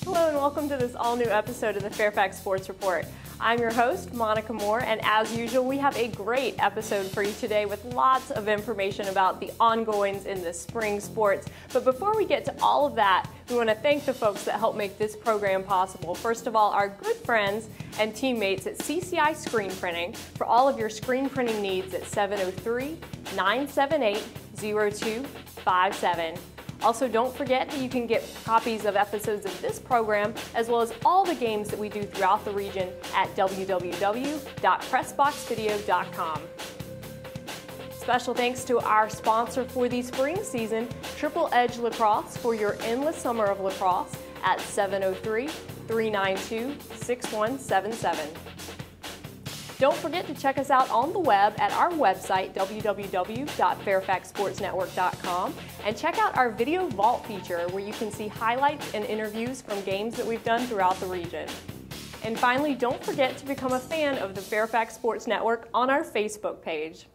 Hello and welcome to this all-new episode of the Fairfax Sports Report. I'm your host, Monica Moore, and as usual, we have a great episode for you today with lots of information about the ongoings in the spring sports. But before we get to all of that, we want to thank the folks that help make this program possible. First of all, our good friends and teammates at CCI Screen Printing for all of your screen printing needs at 703-978-0257. Also, don't forget that you can get copies of episodes of this program, as well as all the games that we do throughout the region at www.pressboxvideo.com. Special thanks to our sponsor for the spring season, Triple Edge Lacrosse, for your endless summer of lacrosse at 703-392-6177. Don't forget to check us out on the web at our website, www.fairfaxsportsnetwork.com, and check out our Video Vault feature where you can see highlights and interviews from games that we've done throughout the region. And finally, don't forget to become a fan of the Fairfax Sports Network on our Facebook page.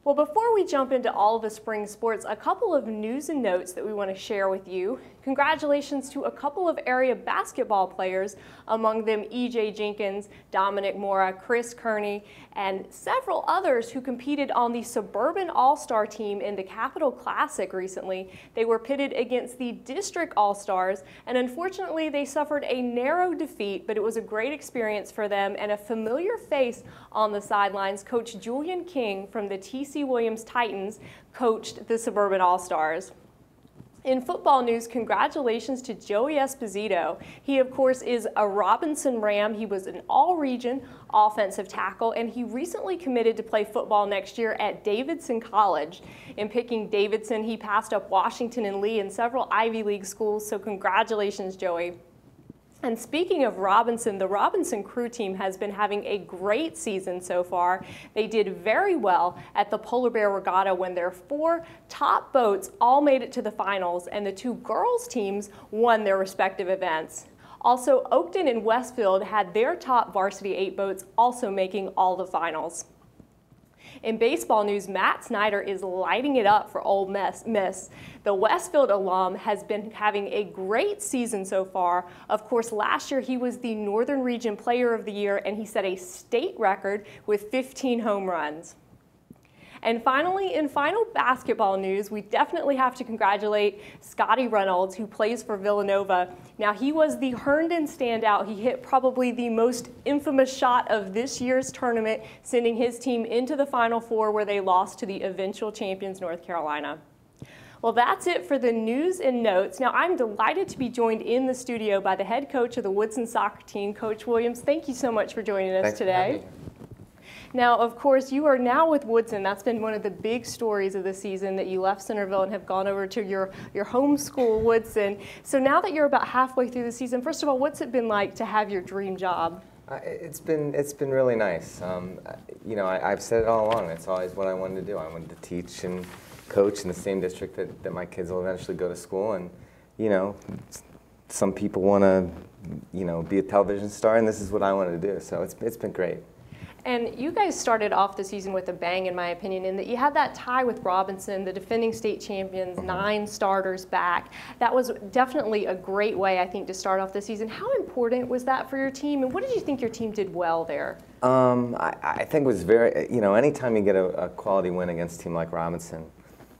Well, before we jump into all of the spring sports, a couple of news and notes that we want to share with you. Congratulations to a couple of area basketball players, among them E.J. Jenkins, Dominic Mora, Chris Kearney, and several others who competed on the Suburban All-Star team in the Capital Classic recently. They were pitted against the District All-Stars, and unfortunately they suffered a narrow defeat, but it was a great experience for them, and a familiar face on the sidelines, Coach Julian King from the T.C. Williams Titans coached the Suburban All-Stars. In football news, congratulations to Joey Esposito. He, of course, is a Robinson Ram. He was an all-region offensive tackle, and he recently committed to play football next year at Davidson College. In picking Davidson, he passed up Washington and Lee and several Ivy League schools, so congratulations, Joey. And speaking of Robinson, the Robinson crew team has been having a great season so far. They did very well at the Polar Bear Regatta when their 4 top boats all made it to the finals, and the 2 girls teams won their respective events. Also, Oakton and Westfield had their top varsity 8 boats also making all the finals. In baseball news, Matt Snyder is lighting it up for Ole Miss. The Westfield alum has been having a great season so far. Of course, last year he was the Northern Region Player of the Year, and he set a state record with 15 home runs. And finally, in final basketball news, we definitely have to congratulate Scotty Reynolds, who plays for Villanova. Now, he was the Herndon standout. He hit probably the most infamous shot of this year's tournament, sending his team into the Final Four, where they lost to the eventual champions, North Carolina. Well, that's it for the news and notes. Now, I'm delighted to be joined in the studio by the head coach of the Woodson soccer team, Coach Williams. Thank you so much for joining us today. Now, of course, you are now with Woodson. That's been one of the big stories of the season, that you left Centerville and have gone over to your home school, Woodson. So now that you're about halfway through the season, first of all, what's it been like to have your dream job? It's been really nice. You know, I've said it all along. It's always what I wanted to do. I wanted to teach and coach in the same district that my kids will eventually go to school. And, you know, some people want to, you know, be a television star, and this is what I wanted to do. So it's been great. And you guys started off the season with a bang, in my opinion, in that you had that tie with Robinson, the defending state champions, 9 starters back. That was definitely a great way, I think, to start off the season. How important was that for your team, and what did you think your team did well there? I think it was very, you know, anytime you get a quality win against a team like Robinson,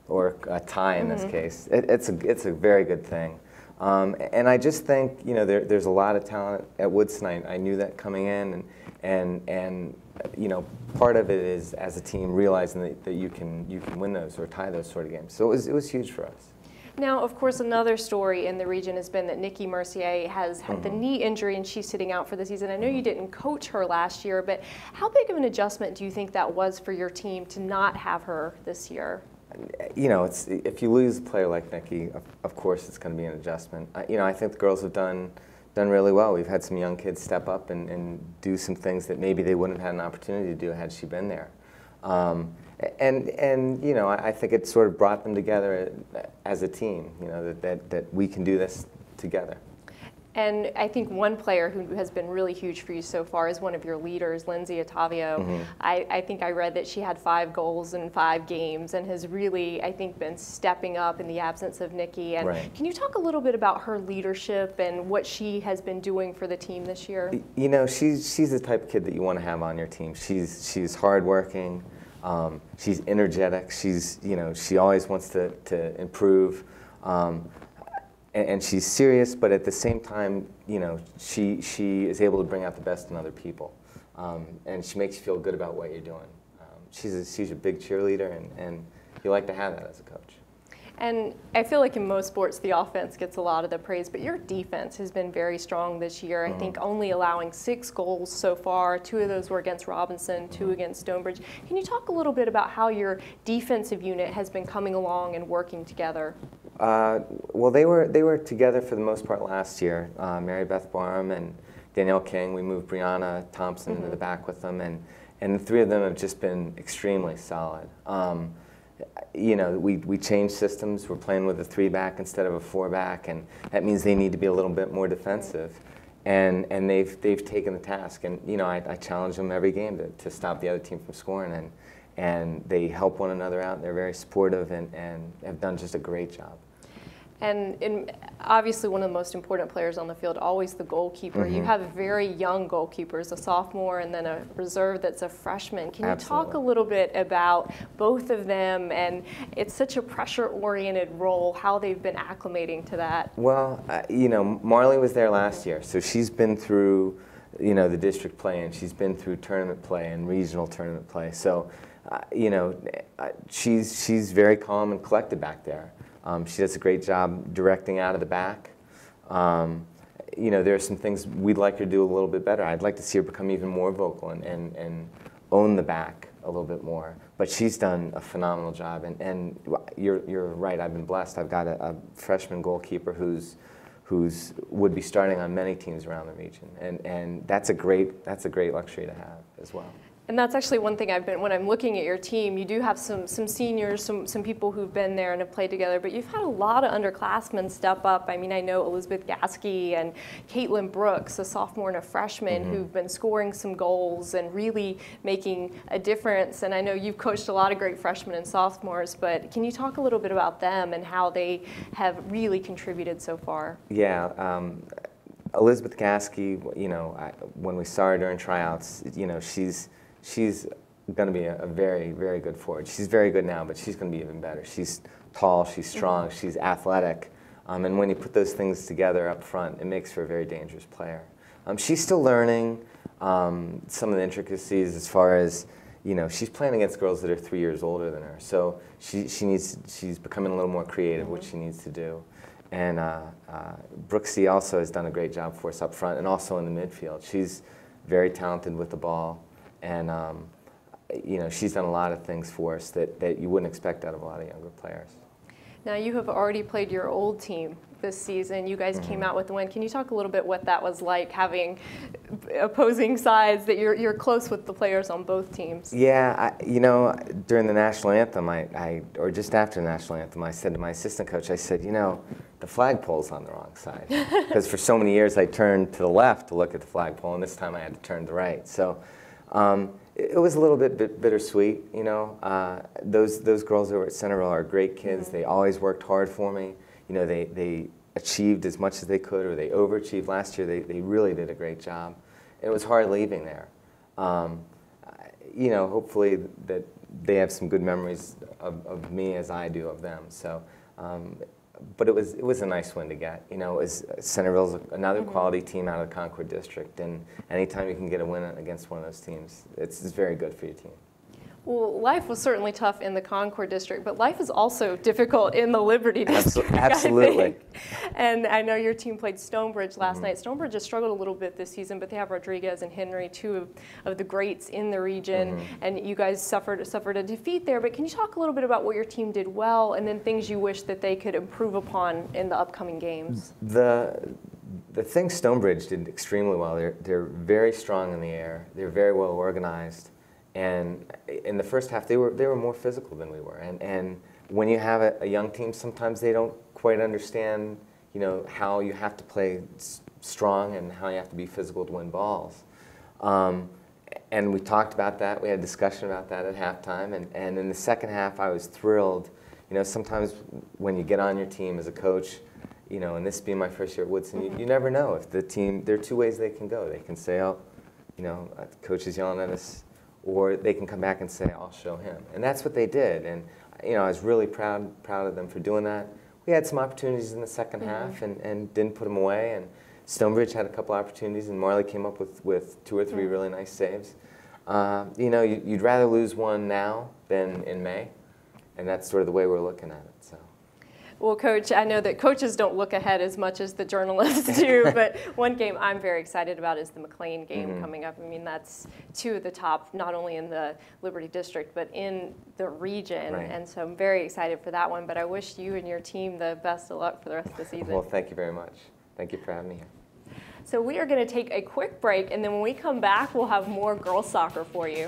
or a tie in this case, it's a very good thing. And I just think, you know, there's a lot of talent at Woodson. I knew that coming in, and you know, part of it is, as a team, realizing that you can win those or tie those sort of games. So it was huge for us. Now, of course, another story in the region has been that Nikki Mercier has had the knee injury, and she's sitting out for the season. I know you didn't coach her last year, but how big of an adjustment do you think that was for your team to not have her this year? You know, if you lose a player like Nikki, of course it's going to be an adjustment. You know, I think the girls have done really well. We've had some young kids step up and do some things that maybe they wouldn't have had an opportunity to do had she been there. And you know, I think it sort of brought them together as a team, you know, that we can do this together. And I think one player who has been really huge for you so far is one of your leaders, Lindsay Otavio. I think I read that she had 5 goals in 5 games and has really, I think, been stepping up in the absence of Nikki. And can you talk a little bit about her leadership and what she has been doing for the team this year? You know, she's the type of kid that you want to have on your team. She's hardworking. She's energetic. She always wants to improve. And she's serious, but at the same time, she is able to bring out the best in other people, and she makes you feel good about what you're doing. She's a big cheerleader, and you like to have that as a coach. And I feel like in most sports, the offense gets a lot of the praise, but your defense has been very strong this year. I think only allowing 6 goals so far. 2 of those were against Robinson, 2 against Stonebridge. Can you talk a little bit about how your defensive unit has been coming along and working together? Well, they were together for the most part last year. Mary Beth Barham and Danielle King. We moved Brianna Thompson into the back with them, and the 3 of them have just been extremely solid. We changed systems. We're playing with a 3-back instead of a 4-back, and that means they need to be a little bit more defensive. And they've taken the task. And I challenge them every game to stop the other team from scoring, and they help one another out. They're very supportive and have done just a great job. And obviously one of the most important players on the field, always the goalkeeper. You have very young goalkeepers, a sophomore and then a reserve that's a freshman. Can you talk a little bit about both of them? And it's such a pressure-oriented role, how they've been acclimating to that. Well, Marley was there last year, so she's been through the district play, and she's been through tournament play and regional tournament play. So, she's very calm and collected back there. She does a great job directing out of the back. There are some things we'd like her to do a little bit better. I'd like to see her become even more vocal and own the back a little bit more. But she's done a phenomenal job. And you're right, I've been blessed. I've got a freshman goalkeeper who's would be starting on many teams around the region. And that's a great luxury to have as well. And that's actually one thing when I'm looking at your team, you do have some seniors, some people who've been there and have played together, but you've had a lot of underclassmen step up. I mean, I know Elizabeth Gasky and Caitlin Brooks, a sophomore and a freshman, who've been scoring some goals and really making a difference. And I know you've coached a lot of great freshmen and sophomores, but can you talk a little bit about them and how they have really contributed so far? Yeah. Elizabeth Gasky, when we saw her during tryouts, she's going to be a very, very good forward. She's very good now, but she's going to be even better. She's tall, she's strong, she's athletic. And when you put those things together up front, it makes for a very dangerous player. She's still learning some of the intricacies as far as, she's playing against girls that are 3 years older than her. So she's becoming a little more creative, which she needs to do. And Brooksy also has done a great job for us up front and also in the midfield. She's very talented with the ball. And she's done a lot of things for us that you wouldn't expect out of a lot of younger players. Now you have already played your old team this season. You guys came out with the win. Can you talk a little bit what that was like, having opposing sides, that you're close with the players on both teams? Yeah, during the national anthem, or just after the national anthem, I said to my assistant coach, I said, the flagpole's on the wrong side. Because for so many years I turned to the left to look at the flagpole, and this time I had to turn to the right. So it was a little bit bittersweet, Those girls over at Centerville are great kids. They always worked hard for me. They achieved as much as they could, or they overachieved last year. They really did a great job. It was hard leaving there. Hopefully that they have some good memories of me as I do of them. So, but it was a nice win to get. Centerville's another quality team out of the Concord District, and anytime you can get a win against one of those teams, it's very good for your team. Well, life was certainly tough in the Concord District, but life is also difficult in the Liberty District. Absolutely. And I know your team played Stonebridge last night. Stonebridge has struggled a little bit this season, but they have Rodriguez and Henry, 2 of the greats in the region, and you guys suffered a defeat there. But can you talk a little bit about what your team did well, and then things you wish that they could improve upon in the upcoming games? The thing Stonebridge did extremely well. They're very strong in the air. They're very well organized. And in the first half, they were more physical than we were. And when you have a young team, sometimes they don't quite understand, how you have to play strong and how you have to be physical to win balls. And we talked about that. We had a discussion about that at halftime. And in the second half, I was thrilled. You know, sometimes when you get on your team as a coach, you know, and this being my first year at Woodson, you never know if the team, there are two ways they can go. They can say, oh, you know, the coach is yelling at us, or they can come back and say, I'll show him. And that's what they did. And, you know, I was really proud of them for doing that. We had some opportunities in the second half and didn't put them away. And Stonebridge had a couple opportunities, and Marley came up with 2 or 3 really nice saves. You know, you'd rather lose one now than in May, and that's sort of the way we're looking at it. So. Well, Coach, I know that coaches don't look ahead as much as the journalists do, but one game I'm very excited about is the McLean game coming up. I mean, that's 2 of the top, not only in the Liberty District, but in the region. Right. And so I'm very excited for that one, but I wish you and your team the best of luck for the rest of the season. Well, thank you very much. Thank you for having me here. So we are going to take a quick break, and then when we come back, we'll have more girls soccer for you.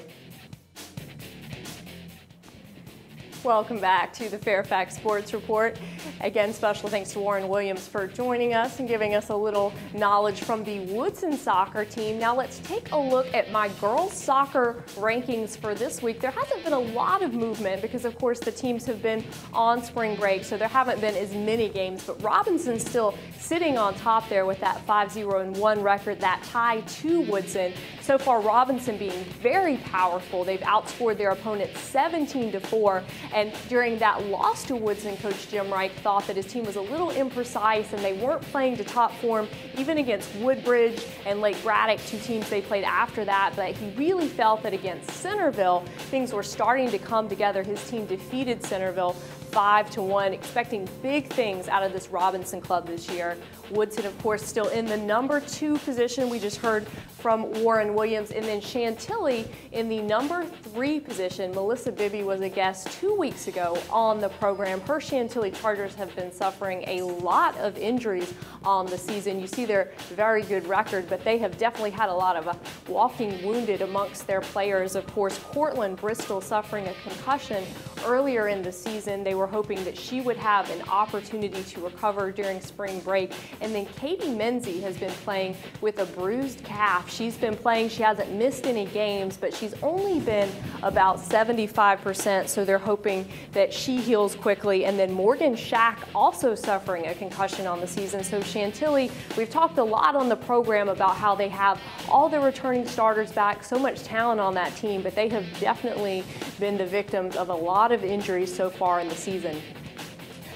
Welcome back to the Fairfax Sports Report. Again, special thanks to Warren Williams for joining us and giving us a little knowledge from the Woodson soccer team. Now let's take a look at my girls soccer rankings for this week. There hasn't been a lot of movement because, of course, the teams have been on spring break, so there haven't been as many games, but Robinson's still sitting on top there with that 5-0-1 record, that tie to Woodson. So far, Robinson being very powerful. They've outscored their opponents 17-4. And during that loss to Woodson, Coach Jim Reich thought that his team was a little imprecise and they weren't playing to top form, even against Woodbridge and Lake Braddock, 2 teams they played after that. But he really felt that against Centerville, things were starting to come together. His team defeated Centerville 5-1, expecting big things out of this Robinson club this year. Woodson, of course, still in the number 2 position. We just heard from Warren Williams. And then Chantilly in the number 3 position. Melissa Bibby was a guest 2 weeks ago on the program. Her Chantilly Chargers have been suffering a lot of injuries on the season. You see their very good record, but they have definitely had a lot of walking wounded amongst their players. Of course, Cortland Bristol suffering a concussion earlier in the season. They were hoping that she would have an opportunity to recover during spring break. And then Katie Menzie has been playing with a bruised calf. She's been playing, she hasn't missed any games, but she's only been about 75%, so they're hoping that she heals quickly. And then Morgan Shack also suffering a concussion on the season. So Chantilly, we've talked a lot on the program about how they have all the returning starters back, so much talent on that team, but they have definitely been the victims of a lot of injuries so far in the season.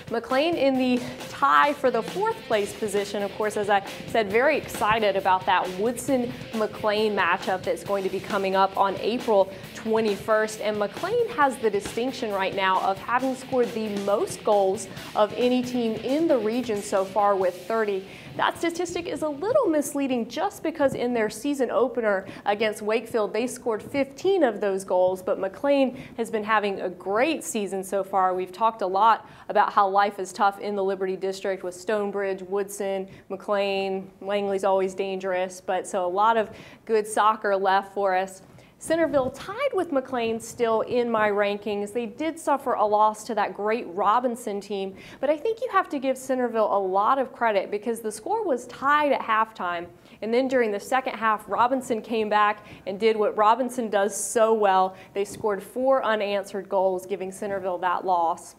McLean in the tie for the 4th place position. Of course, as I said, very excited about that Woodson-McLean matchup that's going to be coming up on April 21st. And McLean has the distinction right now of having scored the most goals of any team in the region so far with 30. That statistic is a little misleading just because in their season opener against Wakefield, they scored 15 of those goals, but McLean has been having a great season so far. We've talked a lot about how life is tough in the Liberty District with Stonebridge, Woodson, McLean, Langley's always dangerous, but so a lot of good soccer left for us. Centerville tied with McLean still in my rankings. They did suffer a loss to that great Robinson team, but I think you have to give Centerville a lot of credit because the score was tied at halftime. And then during the second half, Robinson came back and did what Robinson does so well. They scored 4 unanswered goals, giving Centerville that loss.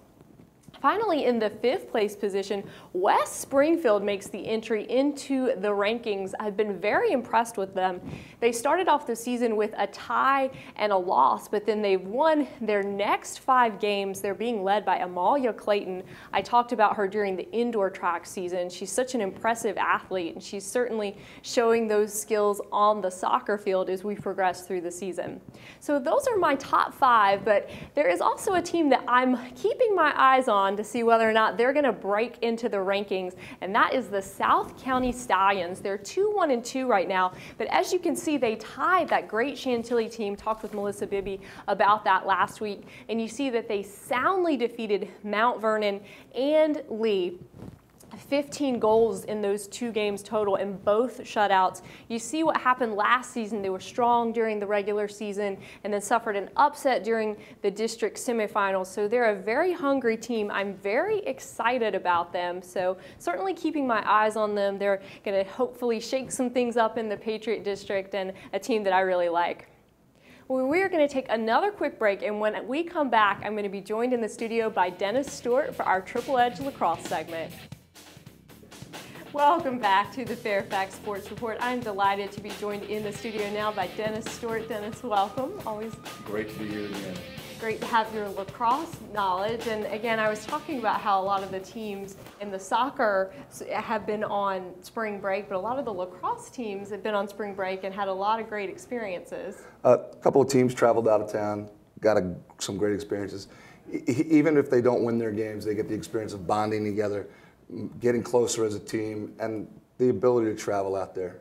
Finally, in the 5th place position, West Springfield makes the entry into the rankings. I've been very impressed with them. They started off the season with a tie and a loss, but then they've won their next 5 games. They're being led by Amalia Clayton. I talked about her during the indoor track season. She's such an impressive athlete, and she's certainly showing those skills on the soccer field as we progress through the season. So those are my top 5, but there is also a team that I'm keeping my eyes on to see whether or not they're going to break into the rankings, and that is the South County Stallions. They're 2-1-2 right now, but as you can see, they tied that great Chantilly team. Talked with Melissa Bibby about that last week, and you see that they soundly defeated Mount Vernon and Lee. 15 goals in those 2 games total and both shutouts. You see what happened last season. They were strong during the regular season and then suffered an upset during the district semifinals. So they're a very hungry team. I'm very excited about them. So certainly keeping my eyes on them. They're going to hopefully shake some things up in the Patriot District, and a team that I really like. Well, we're going to take another quick break, and when we come back, I'm going to be joined in the studio by Dennis Stewart for our Triple Edge Lacrosse segment. Welcome back to the Fairfax Sports Report. I'm delighted to be joined in the studio now by Dennis Stewart. Dennis, welcome. Always great to be here again. Great to have your lacrosse knowledge. And again, I was talking about how a lot of the teams in the soccer have been on spring break, but a lot of the lacrosse teams have been on spring break and had a lot of great experiences. A couple of teams traveled out of town, got some great experiences. Even if they don't win their games, they get the experience of bonding together, getting closer as a team, and the ability to travel out there.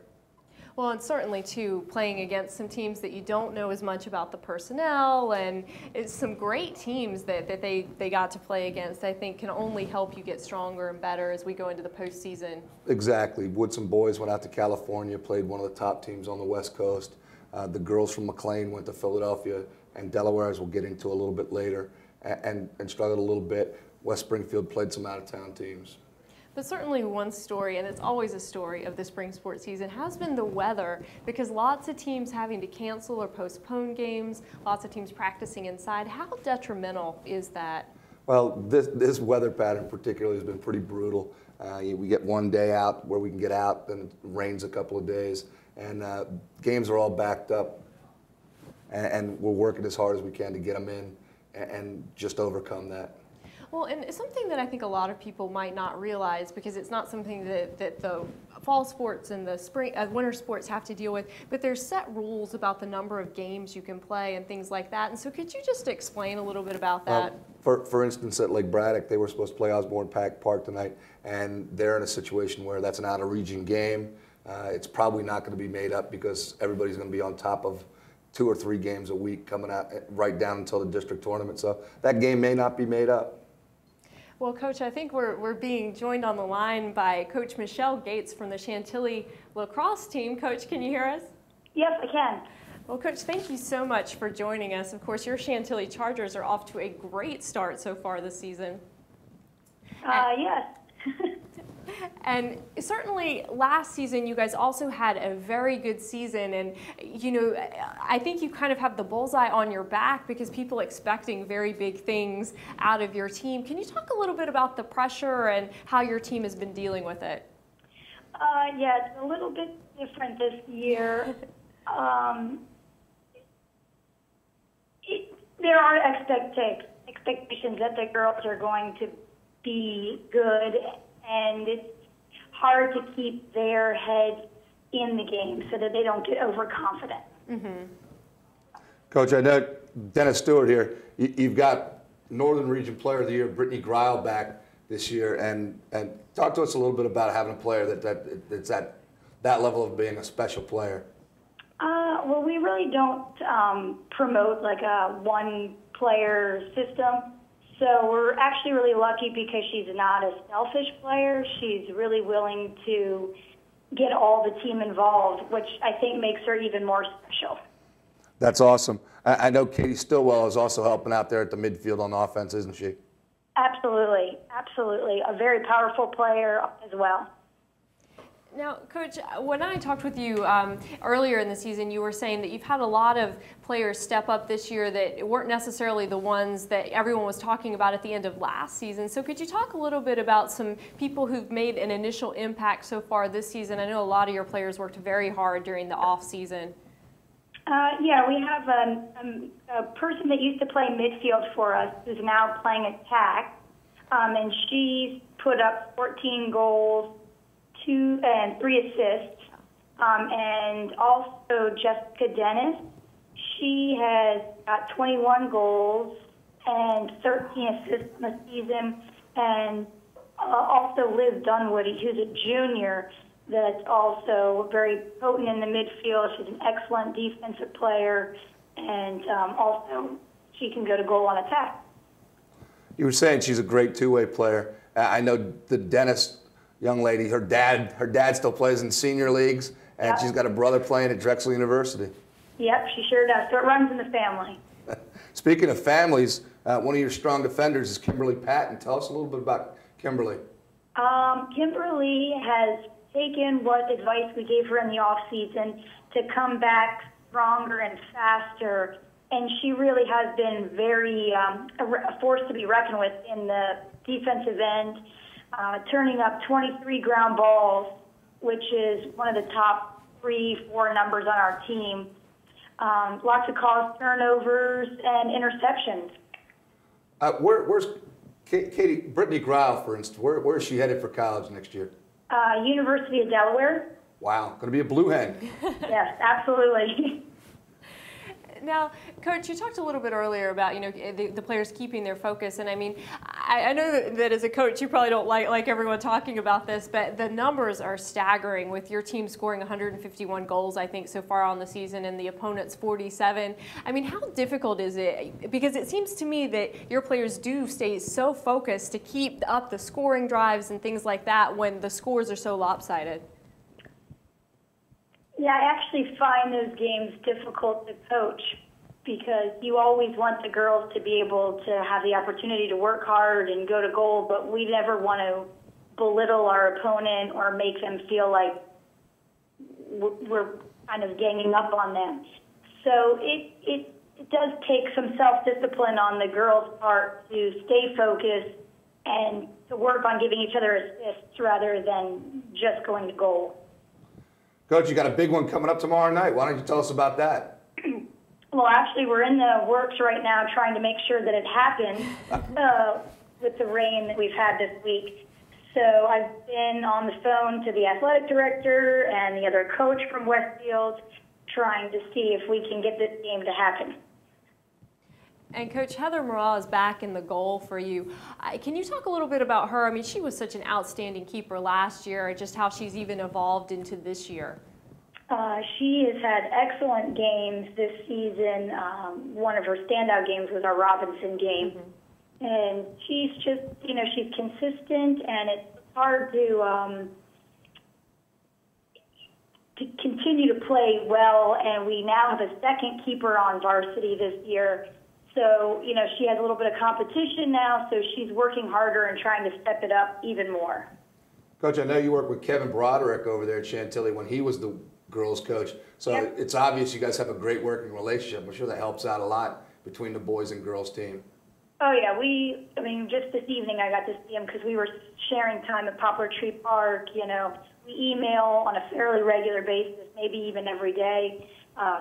Well, and certainly, too, playing against some teams that you don't know as much about the personnel, and it's some great teams that they got to play against, I think can only help you get stronger and better as we go into the postseason. Exactly. Woodson boys went out to California, played one of the top teams on the West Coast. The girls from McLean went to Philadelphia and Delaware, as we'll get into a little bit later, and struggled a little bit. West Springfield played some out-of-town teams. But certainly one story, and it's always a story of the spring sports season, has been the weather, because lots of teams having to cancel or postpone games, lots of teams practicing inside. How detrimental is that? Well, this weather pattern particularly has been pretty brutal. We get one day out where we can get out, then it rains a couple of days, and games are all backed up, and we're working as hard as we can to get them in and just overcome that. Well, and it's something that I think a lot of people might not realize, because it's not something that the fall sports and the spring, winter sports have to deal with, but there's set rules about the number of games you can play and things like that. And so could you just explain a little bit about that? For instance, at Lake Braddock, they were supposed to play Osborne Park tonight, and they're in a situation where that's an out-of-region game. It's probably not going to be made up because everybody's going to be on top of 2 or 3 games a week coming out right down until the district tournament. So that game may not be made up. Well, Coach, I think we're being joined on the line by Coach Michelle Gates from the Chantilly Lacrosse team. Coach, can you hear us? Yes, I can. Well, Coach, thank you so much for joining us. Of course, your Chantilly Chargers are off to a great start so far this season. Yes. And certainly last season you guys also had a very good season, and you know, I think you kind of have the bullseye on your back because people expecting very big things out of your team. Can you talk a little bit about the pressure and how your team has been dealing with it? Yeah, it's a little bit different this year. There are expectations that the girls are going to be good, and it's hard to keep their heads in the game so that they don't get overconfident. Mm-hmm. Coach, I know Dennis Stewart here. You've got Northern Region Player of the Year, Brittany Greil, back this year, and talk to us a little bit about having a player that's at that level of being a special player. Well, we really don't promote like a one-player system. So we're actually really lucky because she's not a selfish player. She's really willing to get all the team involved, which I think makes her even more special. That's awesome. I know Katie Stillwell is also helping out there at the midfield on offense, isn't she? Absolutely, absolutely. A very powerful player as well. Now, Coach, when I talked with you earlier in the season, you were saying that you've had a lot of players step up this year that weren't necessarily the ones that everyone was talking about at the end of last season. So could you talk a little bit about some people who've made an initial impact so far this season? I know a lot of your players worked very hard during the off season. Yeah, we have a person that used to play midfield for us who's now playing attack, and she's put up 14 goals, 2 and 3 assists, and also Jessica Dennis. She has got 21 goals and 13 assists in the season, and also Liz Dunwoody, who's a junior, that's also very potent in the midfield. She's an excellent defensive player, and also she can go to goal on attack. You were saying she's a great two-way player. I know the Dennis young lady. Her dad still plays in senior leagues, and Yep. she's got a brother playing at Drexel University. Yep, she sure does. So it runs in the family. Speaking of families, one of your strong defenders is Kimberly Patton. Tell us a little bit about Kimberly. Kimberly has taken what advice we gave her in the off season to come back stronger and faster, and she really has been very a force to be reckoned with in the defensive end, turning up 23 ground balls, which is one of the top 3-4 numbers on our team. Lots of caused turnovers and interceptions. Where's Brittany Greil, for instance? Where is she headed for college next year? University of Delaware. Wow, going to be a Blue Hen. Yes, absolutely. Now, Coach, you talked a little bit earlier about, you know, the players keeping their focus, and I mean, I know that as a coach you probably don't like everyone talking about this, but the numbers are staggering with your team scoring 151 goals, I think, so far on the season, and the opponent's 47. I mean, how difficult is it? Because it seems to me that your players do stay so focused to keep up the scoring drives and things like that when the scores are so lopsided. Yeah, I actually find those games difficult to coach because you always want the girls to be able to have the opportunity to work hard and go to goal, but we never want to belittle our opponent or make them feel like we're kind of ganging up on them. So it does take some self-discipline on the girls' part to stay focused and to work on giving each other assists rather than just going to goal. Coach, you got a big one coming up tomorrow night. Why don't you tell us about that? Well, actually, we're in the works right now trying to make sure that it happens with the rain that we've had this week. So I've been on the phone to the athletic director and the other coach from Westfield trying to see if we can get this game to happen. And Coach, Heather Morale is back in the goal for you. Can you talk a little bit about her? I mean, she was such an outstanding keeper last year, just how she's even evolved into this year. She has had excellent games this season. One of her standout games was our Robinson game. Mm-hmm. And she's just, you know, she's consistent, and it's hard to continue to play well. And we now have a second keeper on varsity this year. So, you know, she has a little bit of competition now, so she's working harder and trying to step it up even more. Coach, I know you worked with Kevin Broderick over there at Chantilly when he was the girls' coach. So Yep. It's obvious you guys have a great working relationship. I'm sure that helps out a lot between the boys and girls team. Oh, yeah. I mean, just this evening I got to see him because we were sharing time at Poplar Tree Park. You know, we email on a fairly regular basis, maybe even every day.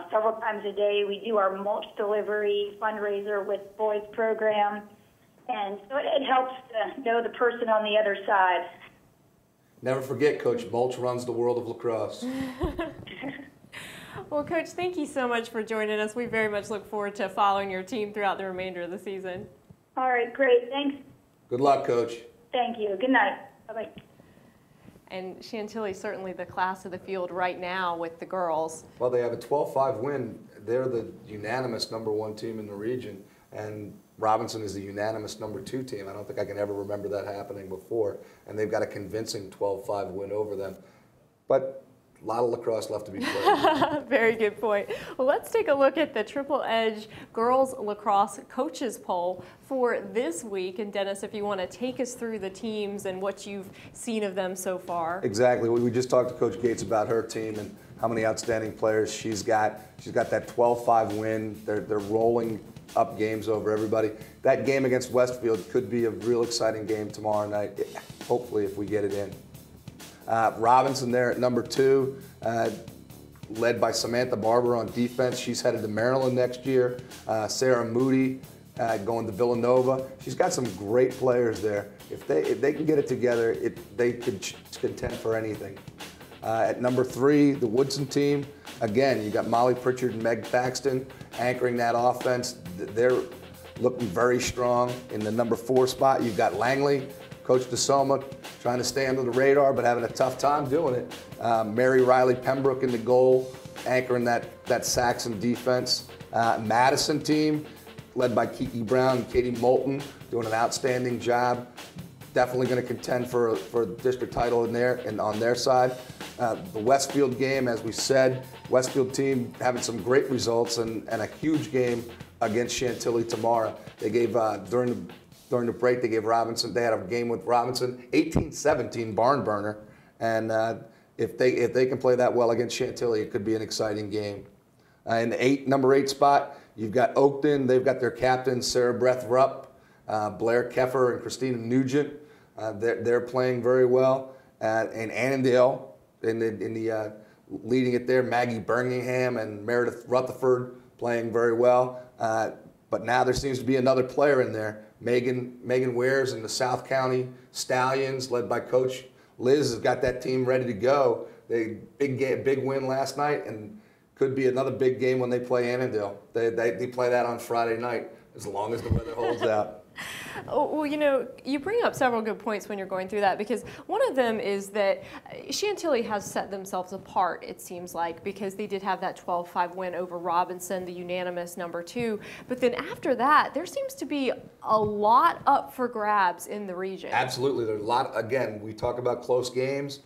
Several times a day. We do our mulch delivery fundraiser with boys program. And so it helps to know the person on the other side. Never forget, Coach, mulch runs the world of lacrosse. Well, Coach, thank you so much for joining us. We very much look forward to following your team throughout the remainder of the season. All right, great. Thanks. Good luck, Coach. Thank you. Good night. Bye-bye. And Chantilly certainly the class of the field right now with the girls. Well, they have a 12-5 win. They're the unanimous #1 team in the region, and Robinson is the unanimous #2 team. I don't think I can ever remember that happening before, and they've got a convincing 12-5 win over them. But a lot of lacrosse left to be played. Very good point. Well, let's take a look at the Triple Edge Girls Lacrosse Coaches Poll for this week. And Dennis, if you want to take us through the teams and what you've seen of them so far. Exactly. We just talked to Coach Gates about her team and how many outstanding players she's got. She's got that 12-5 win. They're rolling up games over everybody. That game against Westfield could be a real exciting game tomorrow night, hopefully, if we get it in. Robinson there at #2, led by Samantha Barber on defense. She's headed to Maryland next year. Sarah Moody going to Villanova. She's got some great players there. If they can get it together, they could contend for anything. At #3, the Woodson team. Again, you got Molly Pritchard and Meg Thaxton anchoring that offense. They're looking very strong. In the #4 spot, you've got Langley. Coach DeSoma trying to stay under the radar, but having a tough time doing it. Mary Riley Pembroke in the goal, anchoring that Saxon defense. Madison team, led by Kiki Brown and Katie Moulton, doing an outstanding job. definitely going to contend for the district title in there and on their side. The Westfield game, as we said, Westfield team having some great results and a huge game against Chantilly tomorrow. They gave during the break they gave Robinson. They had a game with Robinson, 18-17 barn burner, and if they can play that well against Chantilly, it could be an exciting game. In the number 8 spot, you've got Oakton. They've got their captain Sarah Breth Rupp, Blair Keffer, and Christina Nugent. They're playing very well. And Annandale in the leading it there, Maggie Birmingham and Meredith Rutherford playing very well. But now there seems to be another player in there. Megan Wares in the South County Stallions, led by Coach Liz, has got that team ready to go. They big win last night, and could be another big game when they play Annandale. They play that on Friday night, as long as the weather holds out. Well, you know, you bring up several good points when you're going through that, because one of them is that Chantilly has set themselves apart, it seems like, because they did have that 12-5 win over Robinson, the unanimous number 2. But then after that, there seems to be a lot up for grabs in the region. Absolutely. There's a lot. Again, we talk about close games.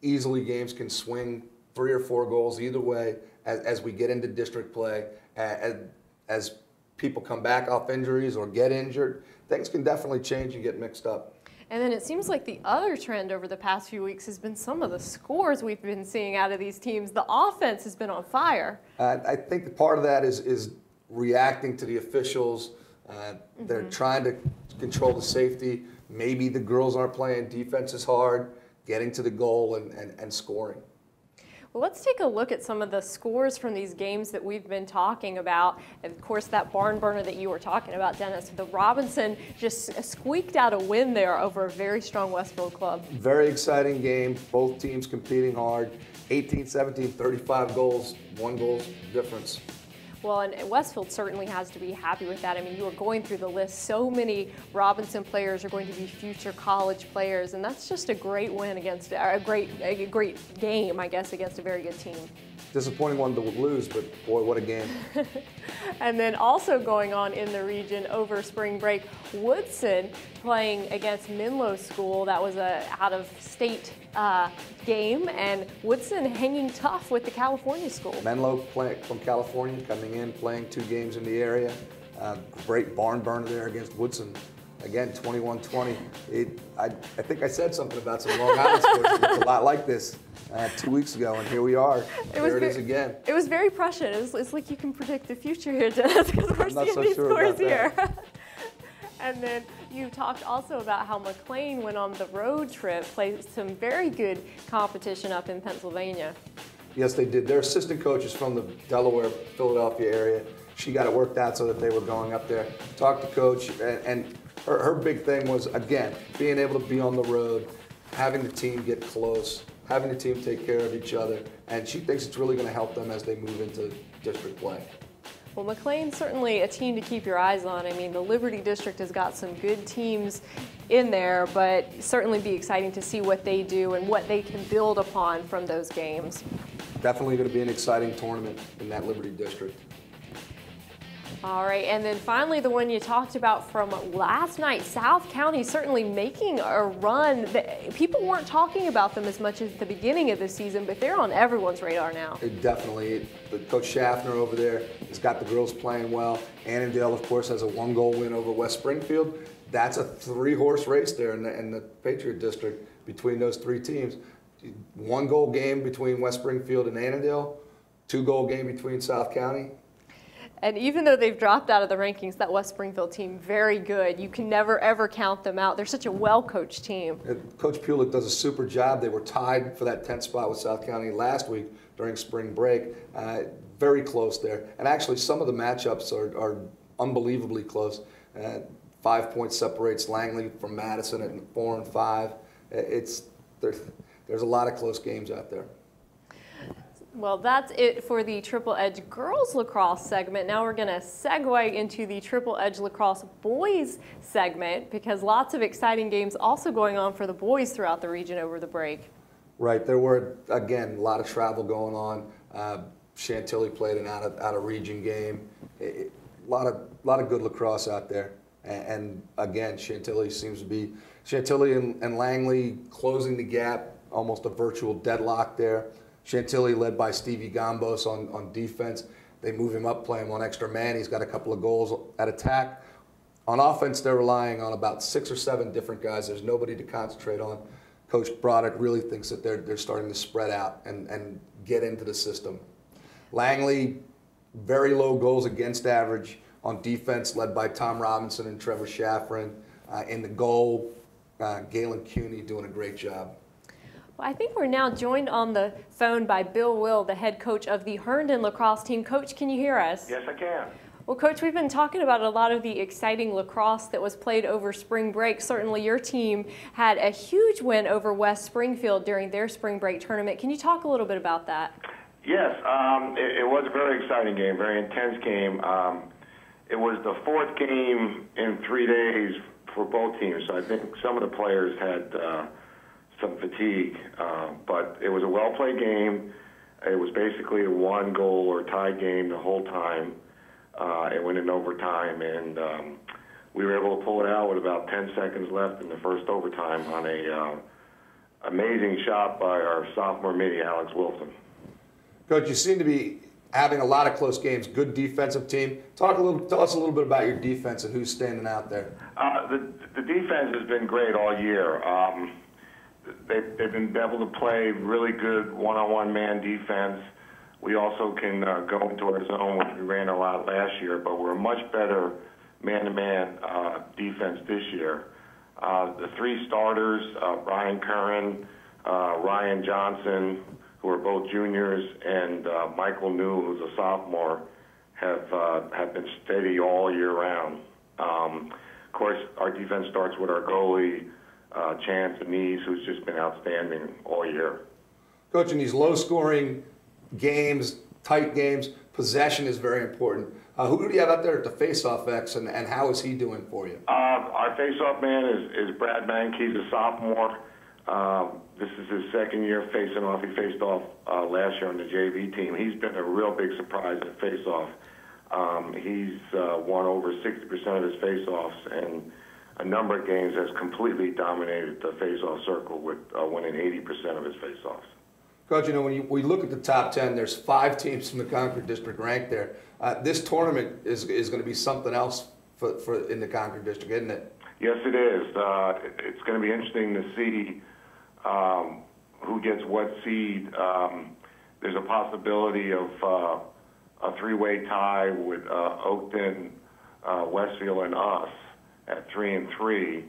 Easily games can swing 3 or 4 goals either way as we get into district play. As people come back off injuries or get injured, things can definitely change and get mixed up. And then it seems like the other trend over the past few weeks has been some of the scores we've been seeing out of these teams. The offense has been on fire. I think part of that is reacting to the officials. They're trying to control the safety. Maybe the girls aren't playing defense as hard, getting to the goal and scoring. Well, let's take a look at some of the scores from these games that we've been talking about. And of course, that barn burner that you were talking about, Dennis, the Robinson just squeaked out a win there over a very strong Westfield club. Very exciting game. Both teams competing hard. 18-17, 35 goals, 1 goal difference. Well, and Westfield certainly has to be happy with that. I mean, you were going through the list. So many Robinson players are going to be future college players, and that's just a great win against a great game, I guess, against a very good team. Disappointing one to lose, but boy, what a game. And then also going on in the region over spring break, Woodson playing against Menlo School. That was a out-of-state game, and Woodson hanging tough with the California school. Menlo from California coming in, playing 2 games in the area. Great barn burner there against Woodson. Again, 21-20. I think I said something about some Long Island scores. It's a lot like this 2 weeks ago, and here we are. There it is again. It was very prescient. It's like you can predict the future here, Dennis, because we're seeing these scores here. And then you talked also about how McLean went on the road trip, played some very good competition up in Pennsylvania. Yes, they did. Their assistant coach is from the Delaware, Philadelphia area. She got it worked out so that they were going up there. Talked to coach, and her big thing was, again, being able to be on the road, having the team get close, having the team take care of each other, and she thinks it's really going to help them as they move into district play. Well, McLean's certainly a team to keep your eyes on. I mean, the Liberty District has got some good teams in there, but certainly be exciting to see what they do and what they can build upon from those games. Definitely going to be an exciting tournament in that Liberty District. All right, and then finally the one you talked about from last night, South County certainly making a run. People weren't talking about them as much at the beginning of the season, but they're on everyone's radar now. Definitely. Coach Schaffner over there has got the girls playing well. Annandale, of course, has a 1-goal win over West Springfield. That's a 3-horse race there in the Patriot District between those 3 teams. 1-goal game between West Springfield and Annandale, 2-goal game between South County. And even though they've dropped out of the rankings, that West Springfield team, very good. You can never, ever count them out. They're such a well-coached team. Coach Pulick does a super job. They were tied for that 10th spot with South County last week during spring break. Very close there. And actually, some of the matchups are unbelievably close. 5 points separates Langley from Madison at 4 and 5. There's a lot of close games out there. Well, that's it for the Triple Edge Girls Lacrosse segment. Now we're going to segue into the Triple Edge Lacrosse Boys segment, because lots of exciting games also going on for the boys throughout the region over the break. Right. There were, again, a lot of travel going on. Chantilly played an out-of-region game. A lot of good lacrosse out there. And again, Chantilly seems to be Chantilly and Langley closing the gap, almost a virtual deadlock there. Chantilly led by Stevie Gambos on defense. They move him up, play him on extra man. He's got a couple of goals at attack. On offense, they're relying on about 6 or 7 different guys. There's nobody to concentrate on. Coach Broderick really thinks that they're starting to spread out and get into the system. Langley, very low goals against average on defense, led by Tom Robinson and Trevor Shafran. In the goal, Galen Cuny doing a great job. Well, I think we're now joined on the phone by Bill Will, the head coach of the Herndon Lacrosse team. Coach, can you hear us? Yes, I can. Well, Coach, we've been talking about a lot of the exciting lacrosse that was played over spring break. Certainly your team had a huge win over West Springfield during their spring break tournament. Can you talk a little bit about that? Yes, it was a very exciting game, very intense game. It was the 4th game in 3 days for both teams, so I think some of the players had some fatigue, but it was a well-played game. It was basically a 1-goal or tie game the whole time. It went in overtime, and we were able to pull it out with about 10 seconds left in the first overtime on a amazing shot by our sophomore midi, Alex Wilson. Coach, you seem to be having a lot of close games. Good defensive team. Tell us a little bit about your defense and who's standing out there. The defense has been great all year. They've been able to play really good one-on-one man defense. We also can go into our zone, which we ran a lot last year, but we're a much better man-to-man defense this year. The 3 starters, Brian Curran, Ryan Johnson, who are both juniors, and Michael New, who's a sophomore, have been steady all year round. Of course, our defense starts with our goalie, Chance Anise, who's just been outstanding all year. Coach, in these low-scoring games, tight games, possession is very important. Who do you have out there at the face-off X, and how is he doing for you? Our face-off man is Brad Mank. He's a sophomore. This is his 2nd year facing off. He faced off last year on the JV team. He's been a real big surprise at face-off. He's won over 60% of his face-offs, and a number of games has completely dominated the face-off circle with winning 80% of his face-offs. Coach, you know, when we look at the top 10, there's 5 teams from the Concord District ranked there. This tournament is going to be something else for in the Concord District, isn't it? Yes, it is. It's going to be interesting to see who gets what seed. There's a possibility of a 3-way tie with Oakton, Westfield, and us at 3-3.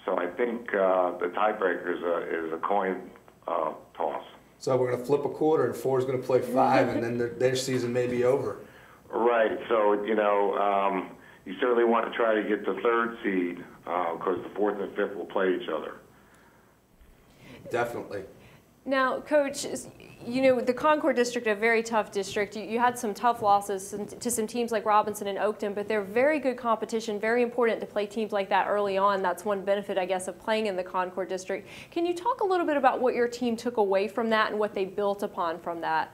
So I think the tiebreaker is a coin toss. So we're going to flip a quarter, and 4 is going to play 5, and then their season may be over. Right. So, you know, you certainly want to try to get the 3rd seed because the 4th and 5th will play each other. Definitely. Now, Coach, you know, the Concord District, a very tough district. You had some tough losses to some teams like Robinson and Oakton, but they're very good competition, very important to play teams like that early on. That's one benefit, I guess, of playing in the Concord District. Can you talk a little bit about what your team took away from that and what they built upon from that?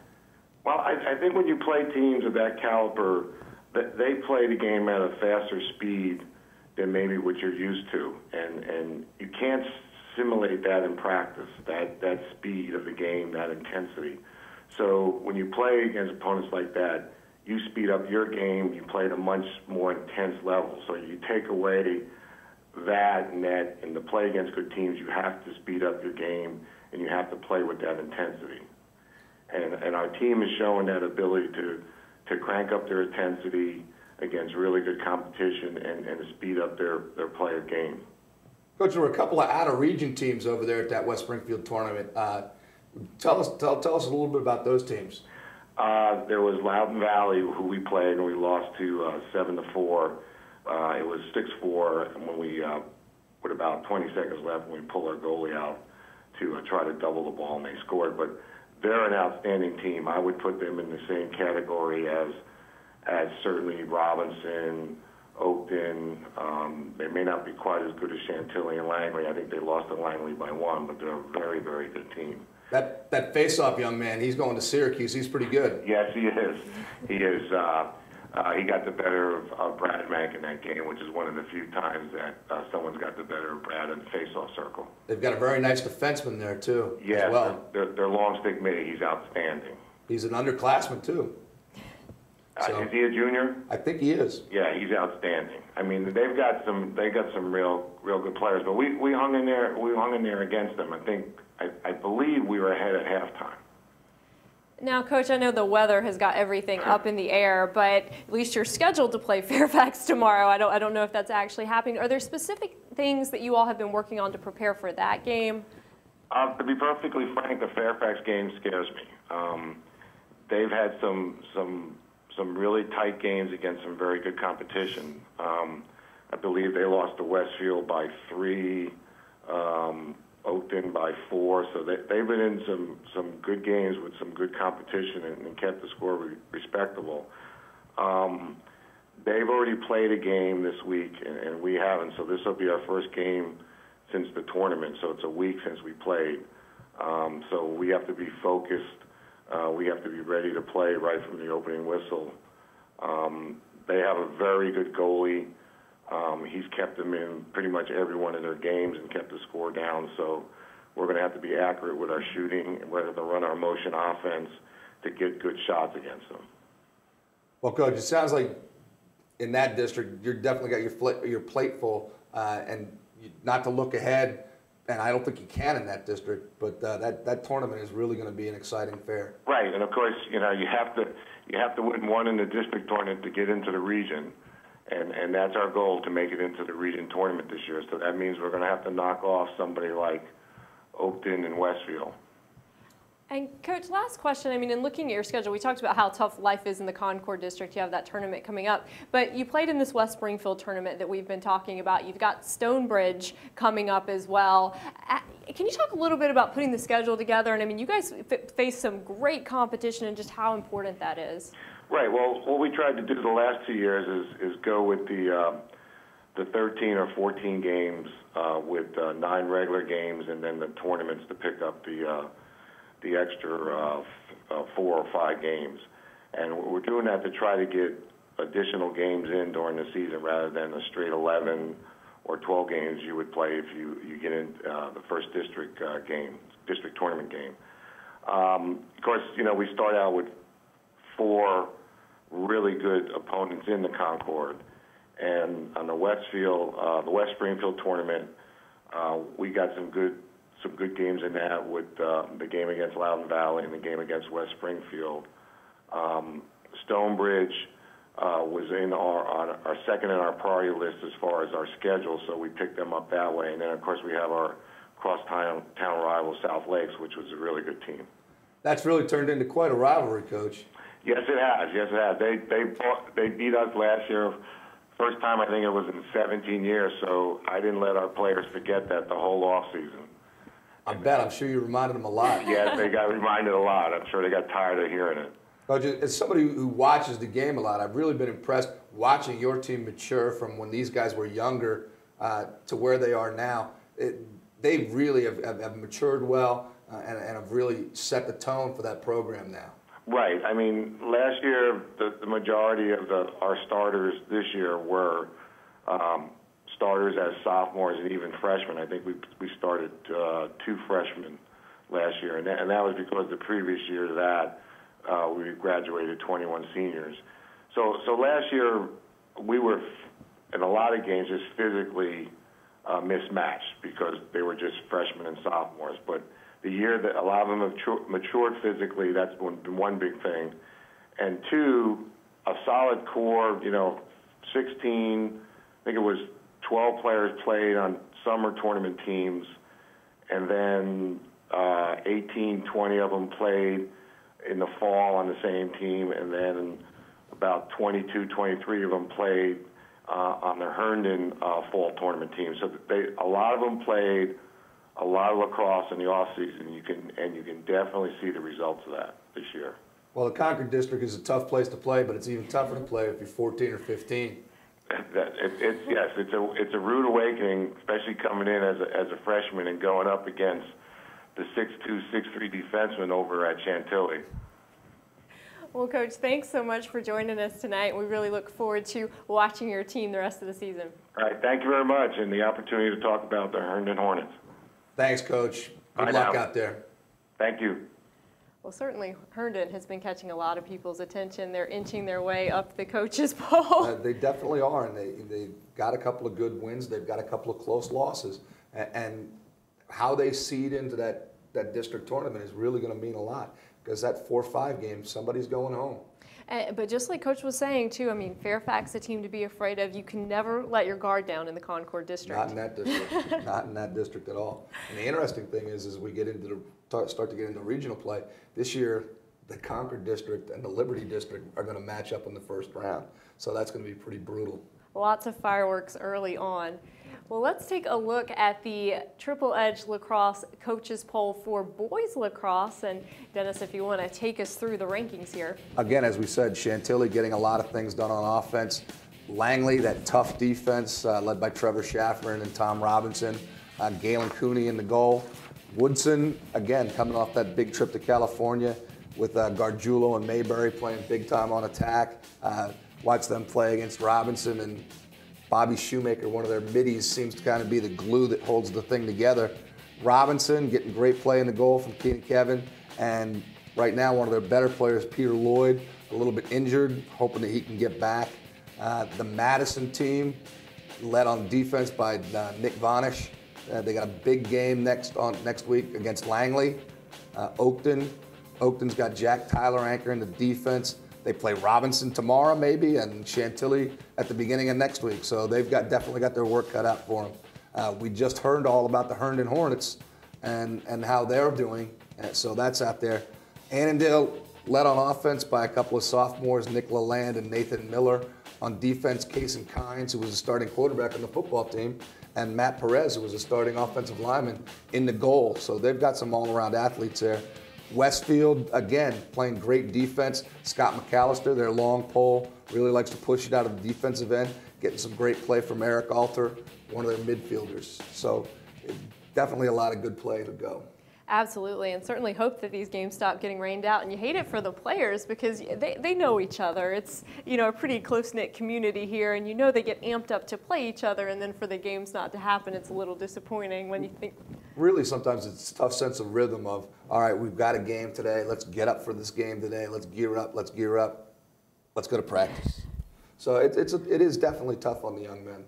Well, I think when you play teams of that caliber, they play the game at a faster speed than maybe what you're used to, and you can't simulate that in practice, that speed of the game, that intensity. So when you play against opponents like that, you speed up your game, you play at a much more intense level. So you take away that, and to play against good teams, you have to speed up your game, and you have to play with that intensity. And our team is showing that ability to crank up their intensity against really good competition and to speed up their play of game. Coach, there were a couple of out-of-region teams over there at that West Springfield tournament. Tell us a little bit about those teams. There was Loudoun Valley, who we played, and we lost to 7-4. It was 6-4, and when we, with about 20 seconds left, when we pulled our goalie out to try to double the ball, and they scored. But they're an outstanding team. I would put them in the same category as certainly Robinson, Oakton. They may not be quite as good as Chantilly and Langley. I think they lost to Langley by 1, but they're a very, very good team. That face-off young man, he's going to Syracuse. He's pretty good. Yes, he is. He is. he got the better of Brad Mank in that game, which is one of the few times that someone's got the better of Brad in the face-off circle. They've got a very nice defenseman there, too, yeah, as well. Their long stick mid, he's outstanding. He's an underclassman, too. So, is he a junior? I think he is. Yeah, he's outstanding. I mean, they've got some real good players, but we hung in there. We hung in there against them. I believe we were ahead at halftime. Now, Coach, I know the weather has got everything up in the air, but at least you're scheduled to play Fairfax tomorrow. I don't know if that's actually happening. Are there specific things that you all have been working on to prepare for that game? To be perfectly frank, the Fairfax game scares me. They've had some really tight games against some very good competition. I believe they lost to Westfield by 3. Oakton by 4, so they've been in some good games with some good competition and kept the score respectable. They've already played a game this week, and we haven't, so this will be our first game since the tournament, so it's a week since we played. So we have to be focused. We have to be ready to play right from the opening whistle. They have a very good goalie. He's kept them in pretty much every one of their games and kept the score down. So we're going to have to be accurate with our shooting and whether to run our motion offense to get good shots against them. Well, Coach, it sounds like in that district you're definitely got your plate full, and not to look ahead. And I don't think you can in that district, but that tournament is really going to be an exciting affair. Right, and of course, you have to win one in the district tournament to get into the region. And that's our goal, to make it into the region tournament this year. So that means we're going to have to knock off somebody like Oakton and Westfield. And Coach, last question. I mean, in looking at your schedule, we talked about how tough life is in the Concord district. You have that tournament coming up, but you played in this West Springfield tournament that we've been talking about. You've got Stonebridge coming up as well. Can you talk a little bit about putting the schedule together? And I mean, you guys face some great competition, and just how important that is. Right. Well, what we tried to do the last 2 years is go with the 13 or 14 games with 9 regular games, and then the tournaments to pick up the extra 4 or 5 games. And we're doing that to try to get additional games in during the season rather than a straight 11 or 12 games you would play if you get in the first district tournament game. Of course, we start out with 4 really good opponents in the Concord, and on the West Springfield tournament, we got some good games in that with the game against Loudon Valley and the game against West Springfield. Stonebridge was in our second in our priority list as far as our schedule, so we picked them up that way. And then, of course, we have our cross-town rival South Lakes, which was a really good team. That's really turned into quite a rivalry, Coach. Yes, it has. Yes, it has. They beat us last year. First time, I think it was in 17 years, so I didn't let our players forget that the whole off season. I'm sure you reminded them a lot. Yes, they got reminded a lot. I'm sure they got tired of hearing it. Coach, as somebody who watches the game a lot, I've really been impressed watching your team mature from when these guys were younger to where they are now. They really have matured well and have really set the tone for that program now. Right. I mean, last year, the majority of our starters this year were starters as sophomores and even freshmen. I think we started 2 freshmen last year, and that was because the previous year to that, we graduated 21 seniors. So last year, we were, in a lot of games, just physically mismatched because they were just freshmen and sophomores. But the year that a lot of them have matured physically, that's been one big thing. And 2, a solid core, 16, I think it was 12 players played on summer tournament teams, and then 18, 20 of them played in the fall on the same team, and then about 22, 23 of them played on the Herndon fall tournament team. So a lot of them played a lot of lacrosse in the off season. You can definitely see the results of that this year. Well, the Concord district is a tough place to play, but it's even tougher to play if you're 14 or 15. It's a rude awakening, especially coming in as a freshman and going up against the 6'2", 6'3" defenseman over at Chantilly. Well, Coach, thanks so much for joining us tonight. We really look forward to watching your team the rest of the season. All right, thank you very much, and the opportunity to talk about the Herndon Hornets. Thanks, Coach. Good luck out there. Thank you. Well, certainly Herndon has been catching a lot of people's attention. They're inching their way up the coaches' poll. They definitely are, and they've got a couple of good wins. They've got a couple of close losses. And how they seed into that district tournament is really going to mean a lot, because that 4-5 game, somebody's going home. But just like Coach was saying, too, I mean, Fairfax, a team to be afraid of. You can never let your guard down in the Concord district. Not in that district. Not in that district at all. And the interesting thing is we get into start to get into regional play. This year, the Concord district and the Liberty district are going to match up in the first round. So that's going to be pretty brutal. Lots of fireworks early on. Well, let's take a look at the Triple Edge Lacrosse Coaches Poll for boys lacrosse. And Dennis, if you want to take us through the rankings here. Again, as we said, Chantilly getting a lot of things done on offense. Langley, that tough defense led by Trevor Schafferin and Tom Robinson. Galen Cooney in the goal. Woodson, again, coming off that big trip to California with Gargiulo and Mayberry playing big time on attack. Watch them play against Robinson, and Bobby Shoemaker, one of their middies, seems to kind of be the glue that holds the thing together. Robinson getting great play in the goal from Keenan Kevin, and right now one of their better players, Peter Lloyd, a little bit injured, hoping that he can get back. The Madison team, led on defense by Nick Vonish. They got a big game next week against Langley. Oakton's got Jack Tyler anchoring the defense. They play Robinson tomorrow, maybe, and Chantilly at the beginning of next week. So they've definitely got their work cut out for them. We just heard all about the Herndon Hornets and how they're doing. And so that's out there. Annandale led on offense by a couple of sophomores, Nick Lalande and Nathan Miller. On defense, Kason Kynes, who was a starting quarterback on the football team, and Matt Perez, who was a starting offensive lineman, in the goal. So they've got some all-around athletes there. Westfield, again, playing great defense. Scott McAllister, their long pole, really likes to push it out of the defensive end, getting some great play from Eric Alter, one of their midfielders. So definitely a lot of good play to go. Absolutely, and certainly hope that these games stop getting rained out. And you hate it for the players because they know each other. It's, you know, a pretty close-knit community here, and you know they get amped up to play each other, and then for the games not to happen, it's a little disappointing when you think. Really, sometimes it's a tough sense of rhythm of, all right, we've got a game today. Let's get up for this game today. Let's gear up. Let's gear up. Let's go to practice. So it is definitely tough on the young men.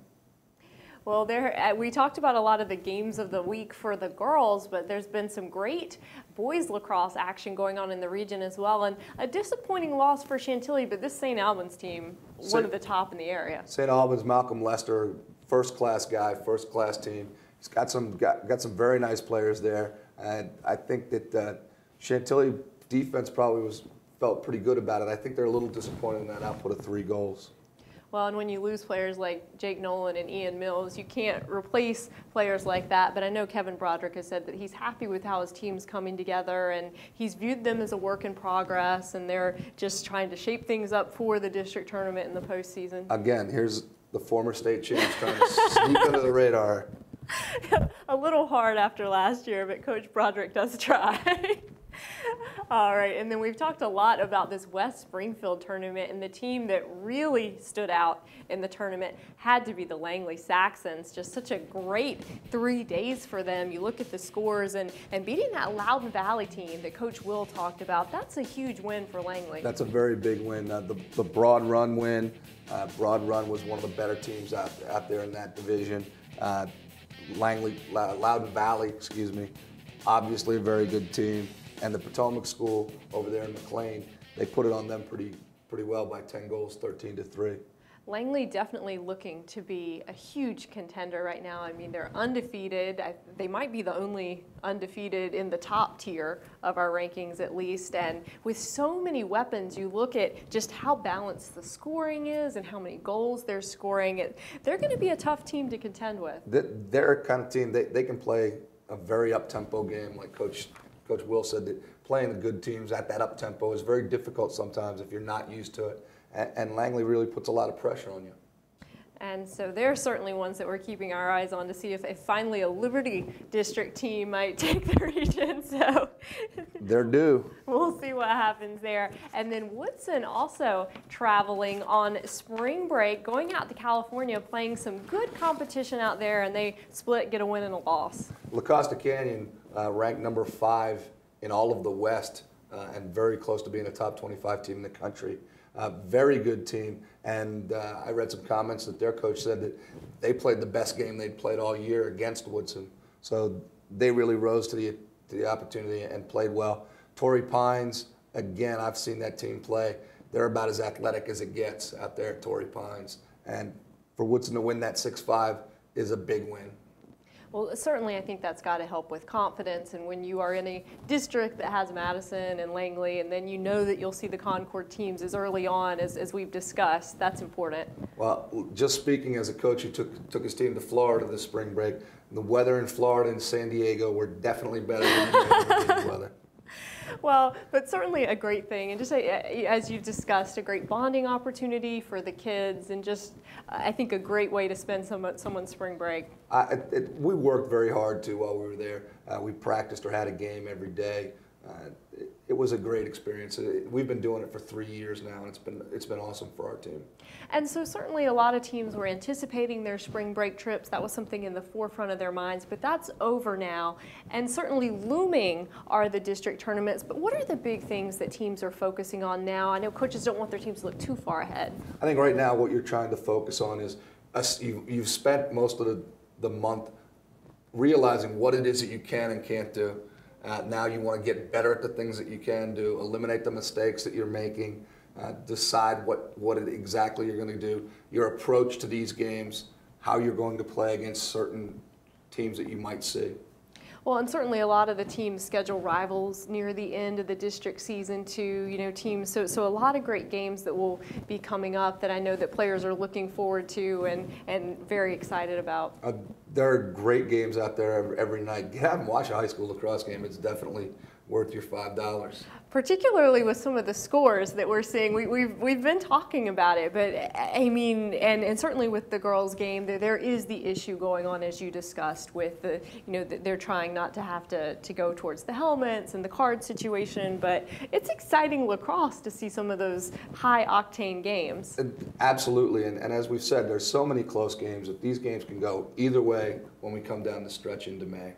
Well, we talked about a lot of the games of the week for the girls, but there's been some great boys lacrosse action going on in the region as well. And a disappointing loss for Chantilly, but this St. Albans team, one of the top in the area. St. Albans, Malcolm Lester, first-class guy, first-class team. He's got some very nice players there. And I think that Chantilly defense probably felt pretty good about it. I think they're a little disappointed in that output of 3 goals. Well, and when you lose players like Jake Nolan and Ian Mills, you can't replace players like that. But I know Kevin Broderick has said that he's happy with how his team's coming together, and he's viewed them as a work in progress, and they're just trying to shape things up for the district tournament in the postseason. Again, here's the former state champs trying to sneak under the radar. A little hard after last year, but Coach Broderick does try. All right, and then we've talked a lot about this West Springfield tournament, and the team that really stood out in the tournament had to be the Langley Saxons. Just such a great 3 days for them. You look at the scores, and beating that Loudon Valley team that Coach Will talked about, that's a huge win for Langley. That's a very big win. The Broad Run win. Broad Run was one of the better teams out there in that division. Loudon Valley, excuse me, obviously a very good team. And the Potomac School over there in McLean, they put it on them pretty well by 10 goals, 13-3. Langley definitely looking to be a huge contender right now. I mean, they're undefeated. They might be the only undefeated in the top tier of our rankings at least. And with so many weapons, you look at just how balanced the scoring is and how many goals they're scoring. They're going to be a tough team to contend with. They're a kind of team, they can play a very up-tempo game, like Coach Will said, that playing the good teams at that up-tempo is very difficult sometimes if you're not used to it. And Langley really puts a lot of pressure on you. And so they're certainly ones that we're keeping our eyes on to see if finally a Liberty District team might take the region. So they're due. We'll see what happens there. And then Woodson also traveling on spring break, going out to California, playing some good competition out there, and they split, get a win and a loss. La Costa Canyon ranked number 5 in all of the West and very close to being a top 25 team in the country. Very good team, and I read some comments that their coach said that they played the best game they'd played all year against Woodson. So they really rose to the opportunity and played well. Torrey Pines, again, I've seen that team play. They're about as athletic as it gets out there at Torrey Pines. And for Woodson to win that 6-5 is a big win. Well, certainly I think that's got to help with confidence, and when you are in a district that has Madison and Langley, and then you know that you'll see the Concord teams as early on as we've discussed, that's important. Well, just speaking as a coach who took his team to Florida this spring break, the weather in Florida and San Diego were definitely better than the weather. Well, but certainly a great thing, and just as you've discussed, a great bonding opportunity for the kids, and just I think a great way to spend someone's spring break. We worked very hard too while we were there. We practiced or had a game every day. It was a great experience. We've been doing it for 3 years now, and it's been awesome for our team. And so certainly a lot of teams were anticipating their spring break trips. That was something in the forefront of their minds, but that's over now. And certainly looming are the district tournaments. But what are the big things that teams are focusing on now? I know coaches don't want their teams to look too far ahead. I think right now what you're trying to focus on is you've spent most of the month realizing what it is that you can and can't do. Now you want to get better at the things that you can do, eliminate the mistakes that you're making, decide what exactly you're going to do, your approach to these games, how you're going to play against certain teams that you might see. Well, and certainly a lot of the teams schedule rivals near the end of the district season too, teams. So a lot of great games that will be coming up that I know that players are looking forward to and very excited about. There are great games out there every night. Get out and watch a high school lacrosse game. It's definitely worth your $5. Particularly with some of the scores that we're seeing. We've been talking about it, but I mean, and certainly with the girls' game, there is the issue going on, as you discussed, with the, they're trying not to have to go towards the helmets and the card situation, but it's exciting lacrosse to see some of those high-octane games. Absolutely, and as we've said, there's so many close games that these games can go either way when we come down the stretch into May.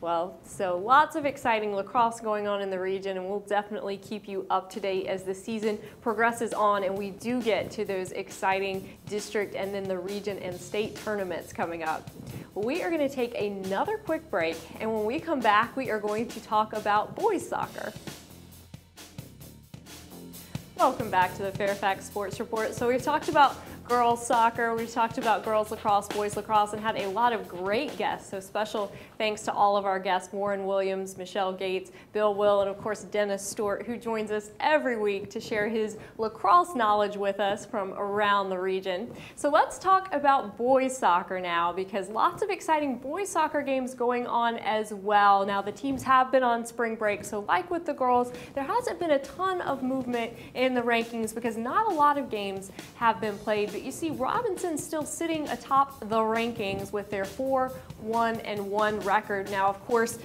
Well, so lots of exciting lacrosse going on in the region, and we'll definitely keep you up to date as the season progresses on and we do get to those exciting district and then the region and state tournaments coming up. We are going to take another quick break, and when we come back, we are going to talk about boys soccer. Welcome back to the Fairfax Sports Report. So we've talked about girls soccer, we've talked about girls lacrosse, boys lacrosse, and had a lot of great guests. So special thanks to all of our guests, Warren Williams, Michelle Gates, Bill Will, and of course Dennis Stewart, who joins us every week to share his lacrosse knowledge with us from around the region. So let's talk about boys soccer now, because lots of exciting boys soccer games going on as well. Now the teams have been on spring break, so like with the girls, there hasn't been a ton of movement in the rankings because not a lot of games have been played. But you see Robinson still sitting atop the rankings with their 4-1-1 record. Now, of course,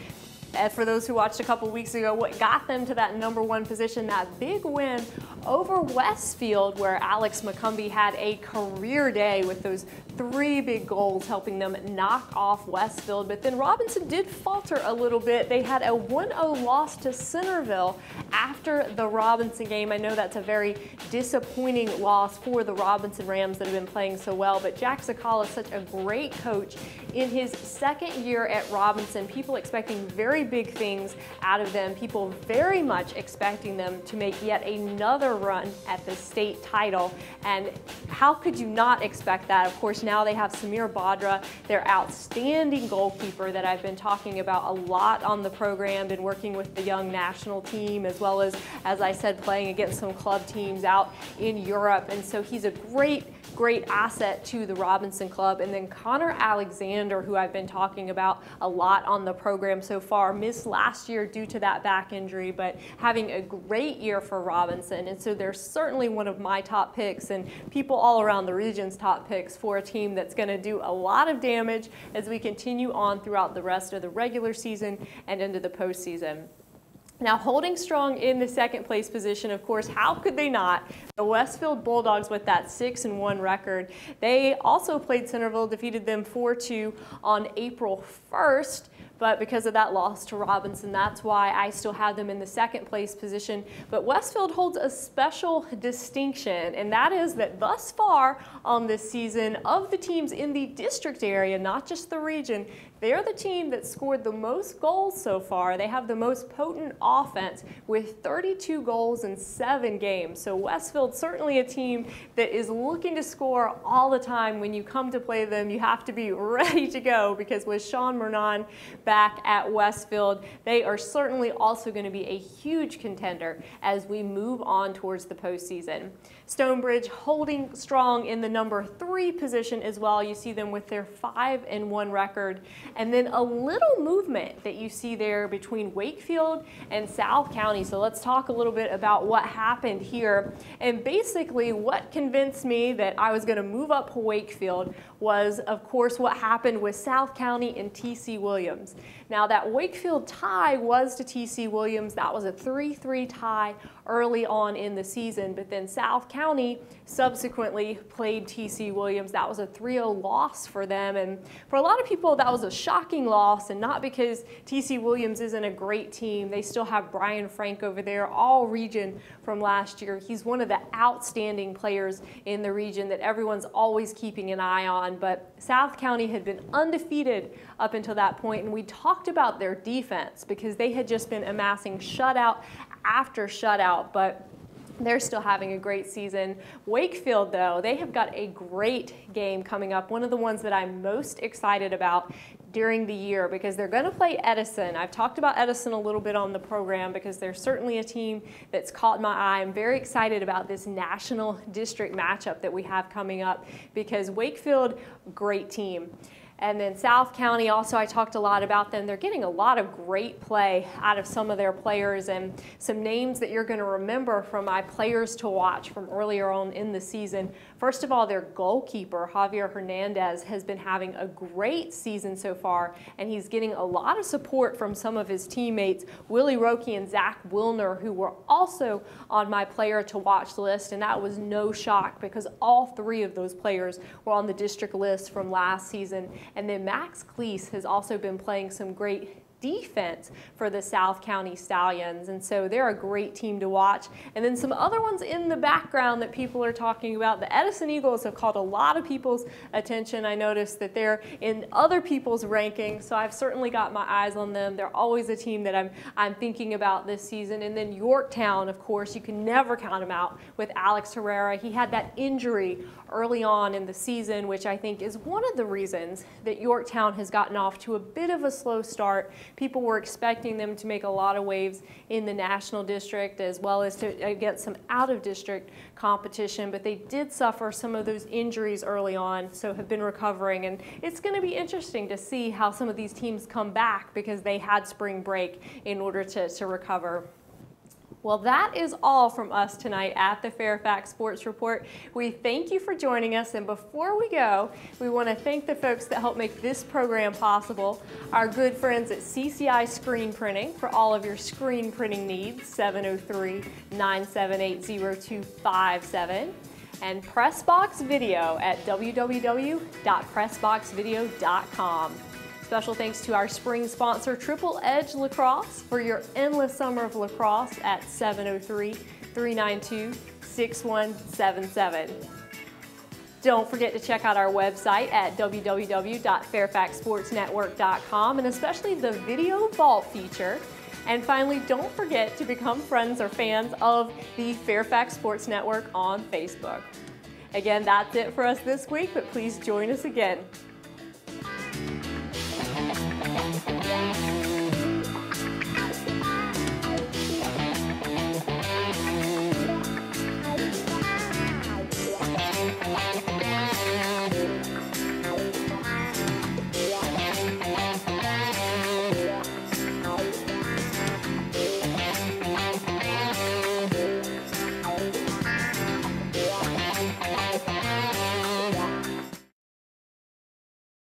for those who watched a couple weeks ago, what got them to that #1 position, that big win over Westfield, where Alex McCumbee had a career day with those 3 big goals helping them knock off Westfield. But then Robinson did falter a little bit. They had a 1-0 loss to Centerville after the Robinson game. I know that's a very disappointing loss for the Robinson Rams that have been playing so well, but Jack Zakala is such a great coach in his 2nd year at Robinson. People expecting very big things out of them. People very much expecting them to make yet another run at the state title. And how could you not expect that? Of course, now they have Samir Badra, their outstanding goalkeeper that I've been talking about a lot on the program, been working with the young national team as well as I said, playing against some club teams out in Europe. And so he's a great asset to the Robinson club. And then Connor Alexander contender who I've been talking about a lot on the program so far. Missed last year due to that back injury, but having a great year for Robinson. And so they're certainly one of my top picks and people all around the region's top picks for a team that's going to do a lot of damage as we continue on throughout the rest of the regular season and into the postseason. Now, holding strong in the second place position, of course, how could they not? The Westfield Bulldogs with that 6-1 record. They also played Centerville, defeated them 4-2 on April 1st. But because of that loss to Robinson, that's why I still have them in the second place position. But Westfield holds a special distinction, and that is that thus far on this season, of the teams in the district area, not just the region, they're the team that scored the most goals so far. They have the most potent offense with 32 goals in 7 games. So Westfield, certainly a team that is looking to score all the time. When you come to play them, you have to be ready to go, because with Sean Mernon back at Westfield, they are certainly also going to be a huge contender as we move on towards the postseason. Stonebridge holding strong in the number 3 position as well. You see them with their 5-1 record. And then a little movement that you see there between Wakefield and South County. So let's talk a little bit about what happened here. And basically what convinced me that I was going to move up Wakefield was, of course, what happened with South County and T.C. Williams. Now, that Wakefield tie was to T.C. Williams. That was a 3-3 tie early on in the season, but then South County subsequently played T.C. Williams. That was a 3-0 loss for them, and for a lot of people that was a shocking loss, and not because T.C. Williams isn't a great team. They still have Brian Frank over there, all region from last year. He's one of the outstanding players in the region that everyone's always keeping an eye on, but South County had been undefeated up until that point, and we talked about their defense because they had just been amassing shutout after shutout, but they're still having a great season. Wakefield, though, they have got a great game coming up, one of the ones that I'm most excited about during the year, because they're going to play Edison. I've talked about Edison a little bit on the program because they're certainly a team that's caught my eye. I'm very excited about this national district matchup that we have coming up because Wakefield, great team. And then South County, also I talked a lot about them. They're getting a lot of great play out of some of their players, and some names that you're going to remember from my players to watch from earlier on in the season. First of all, their goalkeeper, Javier Hernandez, has been having a great season so far, and he's getting a lot of support from some of his teammates, Willie Roque and Zach Wilner, who were also on my player to watch list, and that was no shock because all 3 of those players were on the district list from last season. And then Max Cleese has also been playing some great defense for the South County Stallions, and so they're a great team to watch. And then some other ones in the background that people are talking about. The Edison Eagles have caught a lot of people's attention. I noticed that they're in other people's rankings, so I've certainly got my eyes on them. They're always a team that I'm thinking about this season. And then Yorktown, of course, you can never count them out with Alex Herrera. He had that injury early on in the season, which I think is one of the reasons that Yorktown has gotten off to a bit of a slow start. People were expecting them to make a lot of waves in the national district as well as to get some out-of-district competition, but they did suffer some of those injuries early on, so have been recovering. And it's going to be interesting to see how some of these teams come back because they had spring break in order to recover. Well, that is all from us tonight at the Fairfax Sports Report. We thank you for joining us, and before we go, we want to thank the folks that helped make this program possible. Our good friends at CCI Screen Printing for all of your screen printing needs, 703-978-0257. And Pressbox Video at www.pressboxvideo.com. Special thanks to our spring sponsor, Triple Edge Lacrosse, for your endless summer of lacrosse at 703-392-6177. Don't forget to check out our website at www.fairfaxsportsnetwork.com, and especially the Video Vault feature. And finally, don't forget to become friends or fans of the Fairfax Sports Network on Facebook. Again, that's it for us this week, but please join us again.